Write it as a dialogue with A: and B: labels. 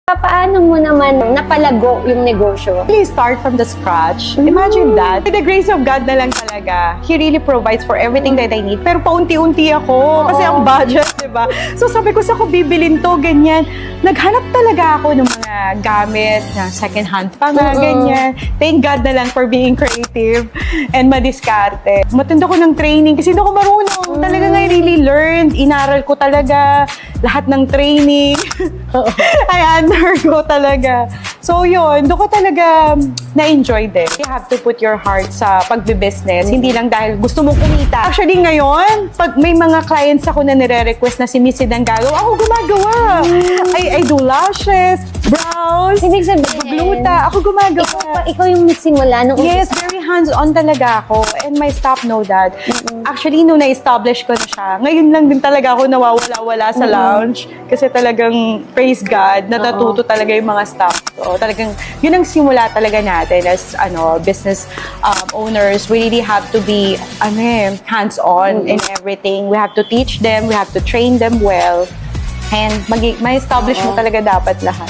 A: Paano mo naman napalago yung negosyo?
B: Really start from the scratch. Imagine that. With the grace of God na lang talaga, He really provides for everything that I need. Pero paunti-unti ako. Kasi ang budget, diba? So sabi ko, sa ko bibilin to, ganyan. Naghanap talaga ako ng mga gamit na second hand pa nga, ganyan. Thank God na lang for being creative and madiskarte. Matunda ko ng training kasi hindi ako marunong. Talaga nga, I really learned. Inaral ko talaga lahat ng training. I undergo talaga. So yun, doon ko talaga na-enjoy din. You have to put your heart sa pagbe-business. Hindi lang dahil gusto mong kumita. Actually ngayon, pag may mga clients ako na nire-request na si Missy Dangalo, ako gumagawa. I do lashes, brows,
A: Ibig sabihin,
B: gluta. Ako gumagawa.
A: ikaw yung nagsimula nung
B: Yes, very hands-on talaga ako. And my staff know that. Actually, nung na-establish ko na siya, ngayon lang din talaga ako nawawala-wala sa lounge. Kasi talagang, praise God, natututo talaga yung mga staff. So, talagang, yun ang simula talaga natin as business owners. We really have to be hands-on in everything. We have to teach them, we have to train them well. And may establish mo talaga dapat lahat.